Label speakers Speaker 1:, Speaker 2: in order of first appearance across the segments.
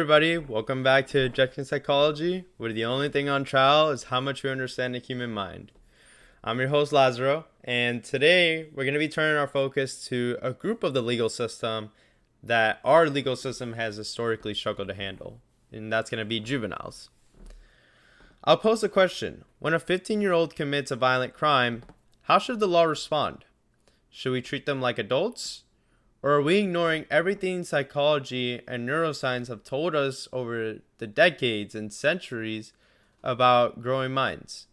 Speaker 1: everybody. Welcome back to Objection Psychology, where the only thing on trial is how much we understand the human mind. I'm your host, Lazaro, and today we're going to be turning our focus to a group of the legal system that our legal system has historically struggled to handle, and that's going to be juveniles. I'll pose a question. When a 15-year-old commits a violent crime, how should the law respond? Should we treat them like adults? Or are we ignoring everything psychology and neuroscience have told us over the decades and centuries about growing minds?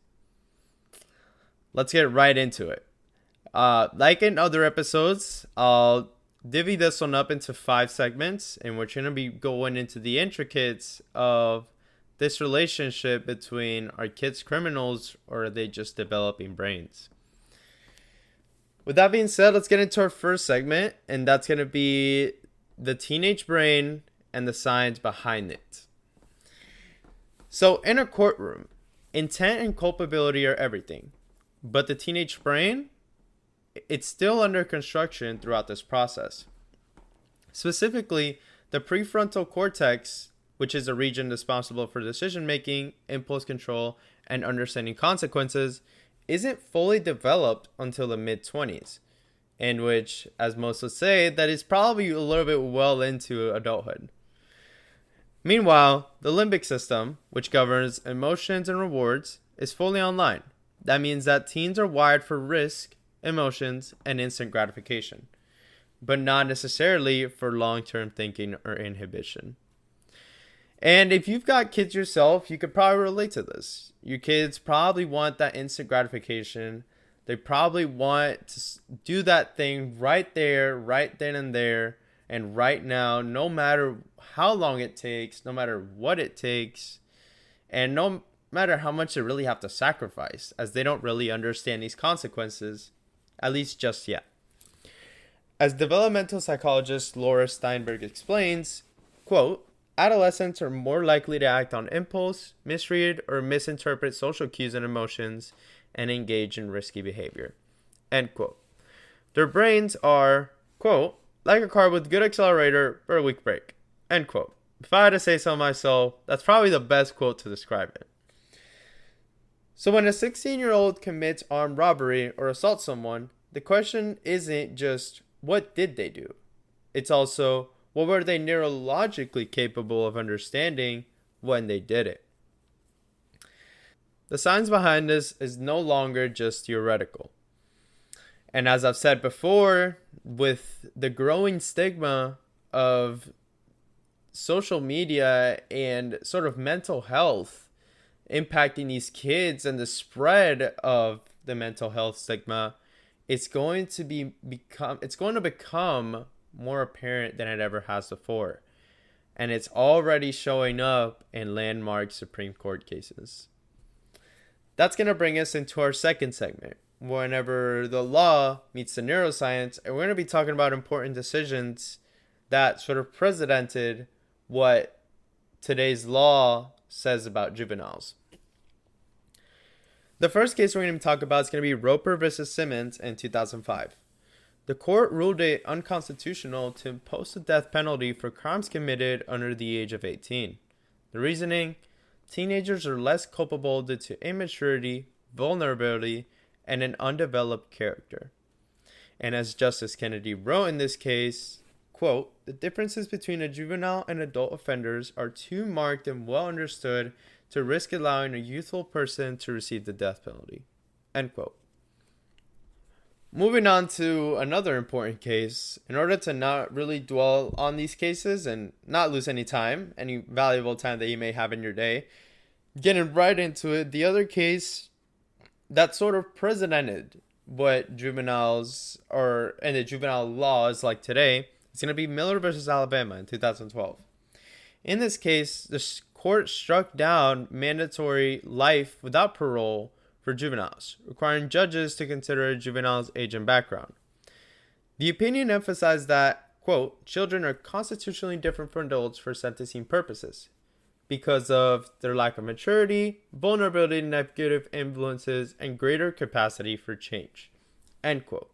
Speaker 1: Let's get right into it. Like in other episodes, I'll divvy this one up into 5 segments, and we're going to be going into the intricacies of this relationship between are kids criminals or are they just developing brains? With that being said, let's get into our first segment, and that's going to be the teenage brain and the science behind it. So in a courtroom, intent and culpability are everything, but the teenage brain, it's still under construction throughout this process. Specifically, the prefrontal cortex, which is a region responsible for decision making, impulse control, and understanding consequences, isn't fully developed until the mid-20s, in which, as most would say, that is probably a little bit well into adulthood. Meanwhile, the limbic system, which governs emotions and rewards, is fully online. That means that teens are wired for risk, emotions, and instant gratification, but not necessarily for long-term thinking or inhibition. And if you've got kids yourself, you could probably relate to this. Your kids probably want that instant gratification. They probably want to do that thing right there, right then and there, and right now, no matter how long it takes, no matter what it takes, and no matter how much they really have to sacrifice, as they don't really understand these consequences, at least just yet. As developmental psychologist Laura Steinberg explains, quote, adolescents are more likely to act on impulse, misread, or misinterpret social cues and emotions, and engage in risky behavior. End quote. Their brains are, quote, like a car with good accelerator but a weak brake. End quote. If I had to say so myself, that's probably the best quote to describe it. So when a 16-year-old commits armed robbery or assaults someone, the question isn't just, what did they do? It's also, what were they neurologically capable of understanding when they did it? The science behind this is no longer just theoretical. And as I've said before, with the growing stigma of social media and sort of mental health impacting these kids and the spread of the mental health stigma, it's going to become more apparent than it ever has before. And it's already showing up in landmark Supreme Court cases. That's going to bring us into our second segment, whenever the law meets the neuroscience, and we're going to be talking about important decisions that sort of precedented what today's law says about juveniles. The first case we're going to talk about is going to be Roper versus Simmons in 2005. The court ruled it unconstitutional to impose the death penalty for crimes committed under the age of 18. The reasoning? Teenagers are less culpable due to immaturity, vulnerability, and an undeveloped character. And as Justice Kennedy wrote in this case, quote, the differences between a juvenile and adult offenders are too marked and well understood to risk allowing a youthful person to receive the death penalty. End quote. Moving on to another important case, in order to not really dwell on these cases and not lose any time, any valuable time that you may have in your day, getting right into it, the other case that sort of precedented what juveniles or and the juvenile law is like today is going to be Miller versus Alabama in 2012. In this case, the court struck down mandatory life without parole for juveniles, requiring judges to consider a juvenile's age and background. The opinion emphasized that, quote, children are constitutionally different from adults for sentencing purposes because of their lack of maturity, vulnerability to negative influences, and greater capacity for change, end quote.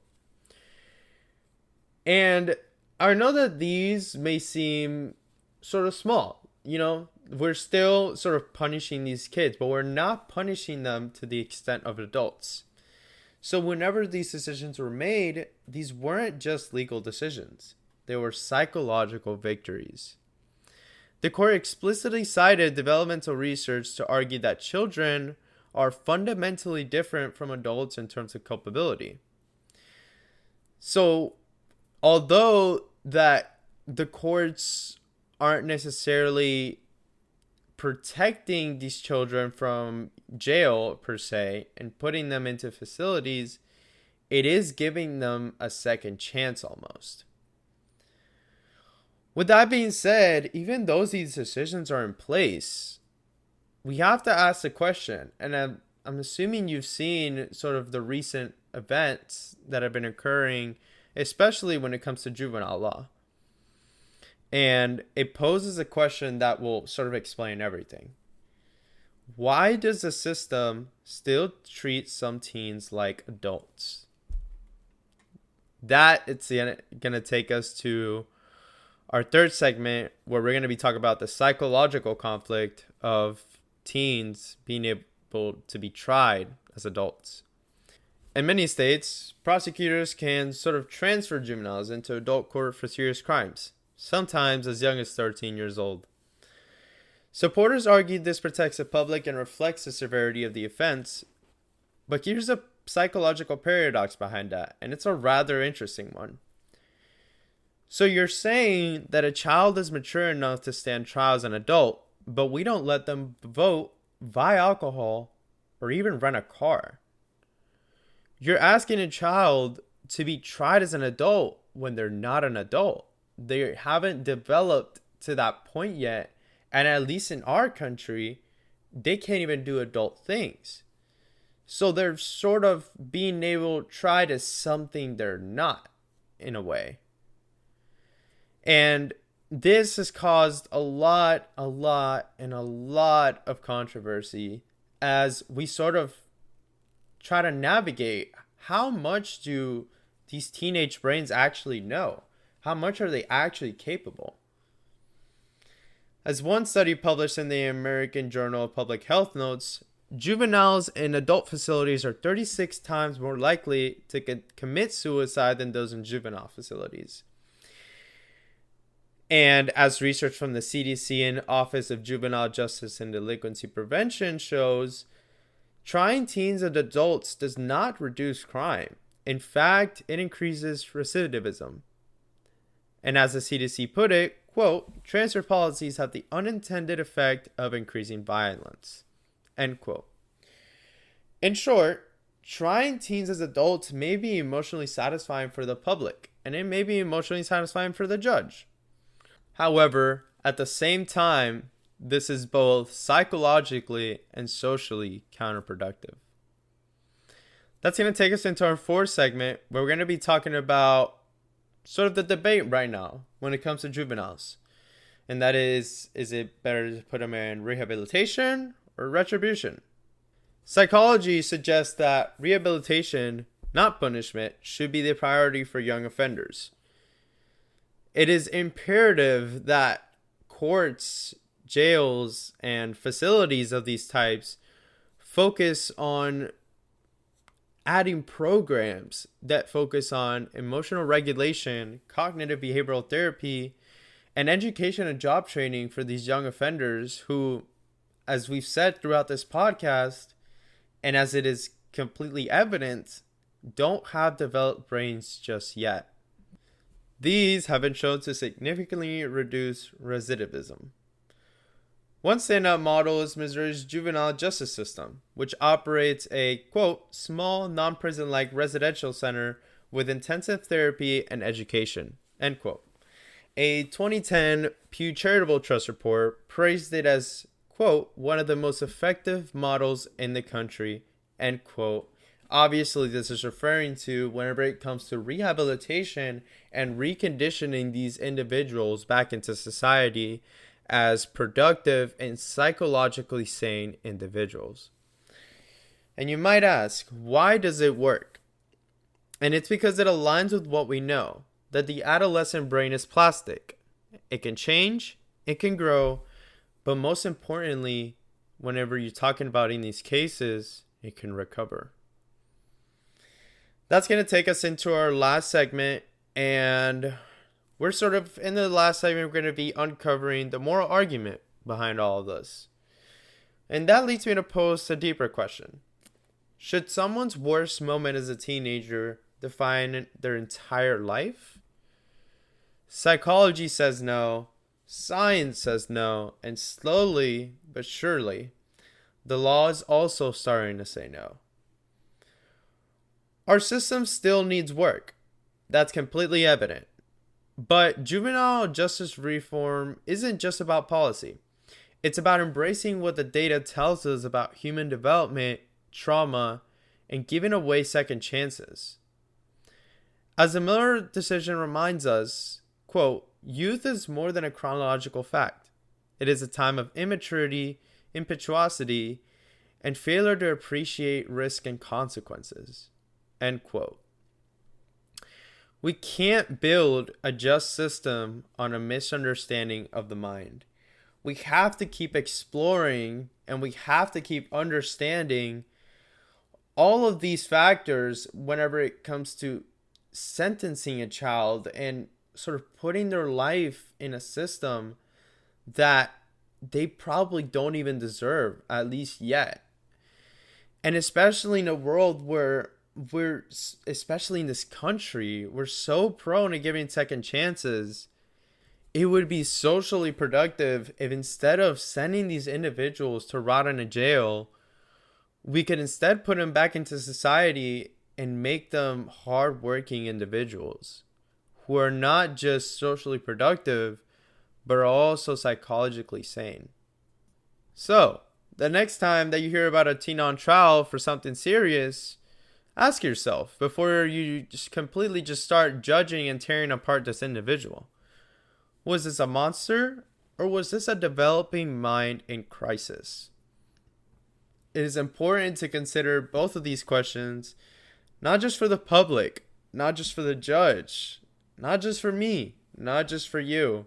Speaker 1: And I know that these may seem sort of small. we're still sort of punishing these kids, but we're not punishing them to the extent of adults. So whenever these decisions were made, these weren't just legal decisions. They were psychological victories. The court explicitly cited developmental research to argue that children are fundamentally different from adults in terms of culpability. So, although that the courts aren't necessarily protecting these children from jail per se and putting them into facilities, it is giving them a second chance almost. With that being said, even though these decisions are in place, we have to ask the question, and I'm assuming you've seen sort of the recent events that have been occurring, especially when it comes to juvenile law. And it poses a question that will sort of explain everything. Why does the system still treat some teens like adults? That it's going to take us to our third segment, where we're going to be talking about the psychological conflict of teens being able to be tried as adults. In many states, prosecutors can sort of transfer juveniles into adult court for serious crimes, sometimes as young as 13 years old. Supporters argued this protects the public and reflects the severity of the offense, but here's a psychological paradox behind that, and it's a rather interesting one. So you're saying that a child is mature enough to stand trial as an adult, but we don't let them vote, buy alcohol, or even rent a car. You're asking a child to be tried as an adult when they're not an adult. They haven't developed to that point yet, and at least in our country, they can't even do adult things. So they're sort of being able to try as something they're not, in a way. And this has caused a lot of controversy as we sort of try to navigate how much do these teenage brains actually know? How much are they actually capable? As one study published in the American Journal of Public Health notes, juveniles in adult facilities are 36 times more likely to commit suicide than those in juvenile facilities. And as research from the CDC and Office of Juvenile Justice and Delinquency Prevention shows, trying teens and adults does not reduce crime. In fact, it increases recidivism. And as the CDC put it, quote, transfer policies have the unintended effect of increasing violence, end quote. In short, trying teens as adults may be emotionally satisfying for the public, and it may be emotionally satisfying for the judge. However, at the same time, this is both psychologically and socially counterproductive. That's going to take us into our fourth segment, where we're going to be talking about sort of the debate right now when it comes to juveniles. And that is it better to put them in rehabilitation or retribution? Psychology suggests that rehabilitation, not punishment, should be the priority for young offenders. It is imperative that courts, jails, and facilities of these types focus on adding programs that focus on emotional regulation, cognitive behavioral therapy, and education and job training for these young offenders who, as we've said throughout this podcast, and as it is completely evident, don't have developed brains just yet. These have been shown to significantly reduce recidivism. One standout model is Missouri's Juvenile Justice system, which operates a, quote, small, non-prison-like residential center with intensive therapy and education, end quote. A 2010 Pew Charitable Trust report praised it as, quote, one of the most effective models in the country, end quote. Obviously, this is referring to whenever it comes to rehabilitation and reconditioning these individuals back into society as productive and psychologically sane individuals. And you might ask, why does it work? And it's because it aligns with what we know, that the adolescent brain is plastic. It can change, it can grow, But most importantly, whenever you're talking about in these cases, it can recover. That's going to take us into our last segment, and we're sort of in the last segment, we're going to be uncovering the moral argument behind all of this. And that leads me to pose a deeper question. Should someone's worst moment as a teenager define their entire life? Psychology says no, science says no, and slowly but surely, the law is also starting to say no. Our system still needs work. That's completely evident. But juvenile justice reform isn't just about policy. It's about embracing what the data tells us about human development, trauma, and giving away second chances. As the Miller decision reminds us, quote, youth is more than a chronological fact. It is a time of immaturity, impetuosity, and failure to appreciate risk and consequences. End quote. We can't build a just system on a misunderstanding of the mind. We have to keep exploring and we have to keep understanding all of these factors whenever it comes to sentencing a child and sort of putting their life in a system that they probably don't even deserve, at least yet. And especially in a world where especially in this country, we're so prone to giving second chances. It would be socially productive if instead of sending these individuals to rot in a jail, we could instead put them back into society and make them hardworking individuals who are not just socially productive, but are also psychologically sane. So, the next time that you hear about a teen on trial for something serious, ask yourself before you just completely start judging and tearing apart this individual. Was this a monster or was this a developing mind in crisis? It is important to consider both of these questions, not just for the public, not just for the judge, not just for me, not just for you,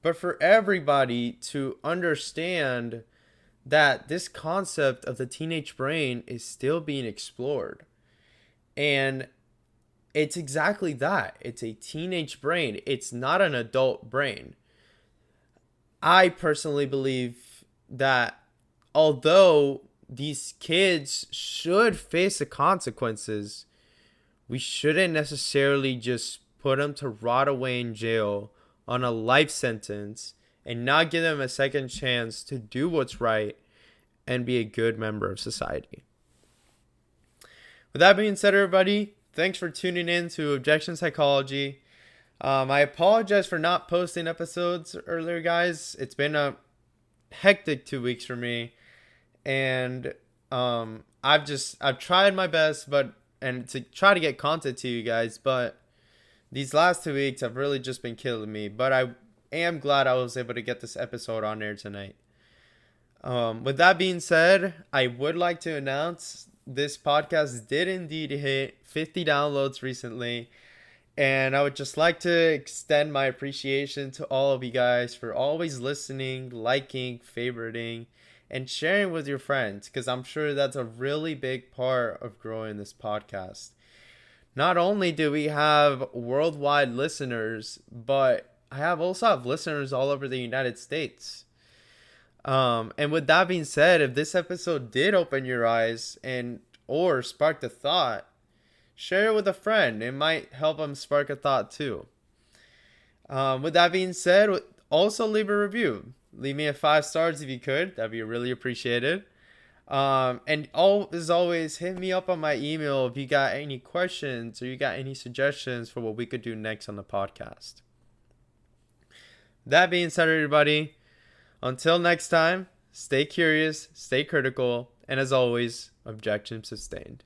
Speaker 1: but for everybody to understand that this concept of the teenage brain is still being explored. And it's exactly that. It's a teenage brain. It's not an adult brain. I personally believe that although these kids should face the consequences, we shouldn't necessarily just put them to rot away in jail on a life sentence and not give them a second chance to do what's right and be a good member of society. With that being said, everybody, thanks for tuning in to Objection Psychology. I apologize for not posting episodes earlier, guys. It's been a hectic 2 weeks for me, and I've tried my best, and to try to get content to you guys, but these last 2 weeks have really just been killing me. But I am glad I was able to get this episode on there tonight. With that being said, I would like to announce this podcast did indeed hit 50 downloads recently. And I would just like to extend my appreciation to all of you guys for always listening, liking, favoriting, and sharing with your friends, because I'm sure that's a really big part of growing this podcast. Not only do we have worldwide listeners, but I also have listeners all over the United States. And with that being said, if this episode did open your eyes or sparked a thought, share it with a friend. It might help them spark a thought too. With that being said, also leave a review. Leave me a 5 stars if you could. That'd be really appreciated. And as always, hit me up on my email if you got any questions or you got any suggestions for what we could do next on the podcast. That being said, everybody, until next time, stay curious, stay critical, and as always, objection sustained.